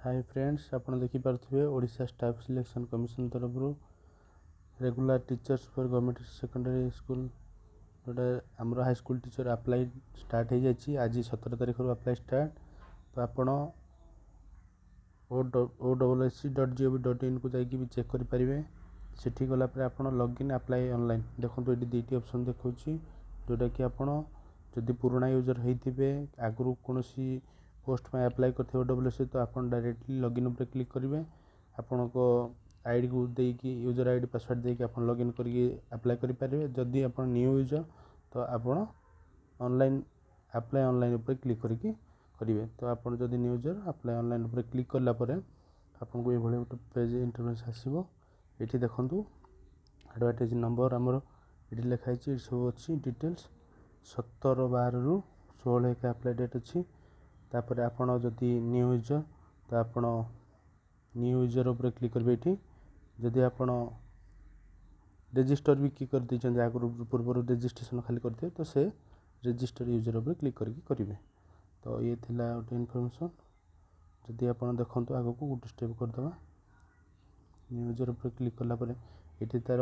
Hi friends, आपन देखि पारथुबे Odisha staff selection commission तरफ regular teachers for government secondary school जोटा आमर high school teacher apply start हो जाए। आज 17 तारिख अप्लाई स्टार्ट। तो आपड़ OSSC.gov.in को जाकि भी चेक करेंगे। सेठी गलापर आप लॉगिन अप्लाई ऑनलाइन देखो ये दुईटी ऑप्शन देखा जोटा कि आपड़ जदि पुराणा यूजर होते आगु कौन पोस्ट में अप्लाई करते OSSC तो आप डायरेक्टली लॉगिन पर क्लिक करेंगे। आपण को आईडी को देकी यूजर आईडी पासवर्ड देकी आप लॉगिन करके अप्लाई करेंगे। जदि आप न्यू यूजर तो आप ऑनलाइन अप्लाई ऑनलाइन पर क्लिक करके करेंगे। तो आप जदि न्यू यूजर अप्लाई ऑनलाइन पर क्लिक कलापर आपको ये गोटे पेज इंटरफेस आसो। ये देखूँ एडवर्टाइज नंबर आमर ये लिखाई सब अच्छी डिटेल्स 17/12 एक अप्लाई डेट अच्छी। तापर आपण जदि न्यू यूजर तो आप न्यू यूजर उपर क्लिक करेंगे। ये जदि आपण रजिस्टर भी की कर दीजिए आगुरी पूर्व रजिस्ट्रेशन खाली करते तो से रजिस्टर यूजर उपर क्लिक करके करेंगे। तो ये थिला गोटे इनफॉरमेशन। जदि आप देखो आग को गोटे स्टेप करदे न्यू यूजर उपर क्लिक कलापर ये तार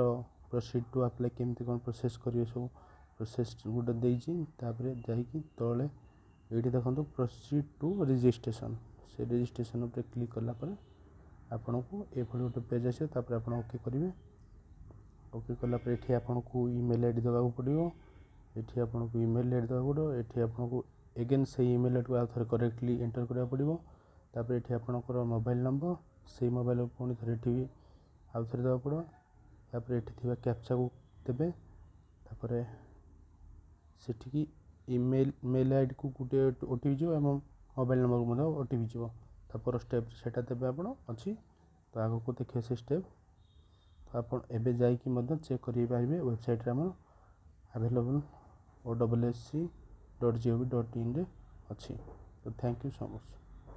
प्रोसीड टू अप्लाई केमती कौन प्रोसेस करेंगे सब प्रोसेस गोटे देती जाकि तले ये देखो प्रोसीड टू रजिस्ट्रेशन से रजिस्ट्रेशन उपर क्लिक कलापर आपन को ये गोटे पेज आस आप ओके करेंगे। ओके कलापर ये आपन को ईमेल आईडी देवा पड़ो। ये आपन को ईमेल आईडी देवा पड़ो। ये आपन को एगेन से ईमेल आईडी को आउ थे करेक्टली एंटर करा पड़ो। तापर ये आपनकर मोबाइल नंबर से मोबाइल पुणी थे ये आउ थे देवा पड़ो। तापर ये कैप्चा को देवे। तापर सेठी मेल आईडी को गोटे ओटीपी जो मोबाइल नंबर को ओटीपी जो तापर स्टेप से देवे आप अच्छी। तो आग को देखिए से स्टेप तो आप चेक कर पारे वेबसाइट अवेलेबल OSSC.gov.in अच्छी। तो थैंक यू सो मच।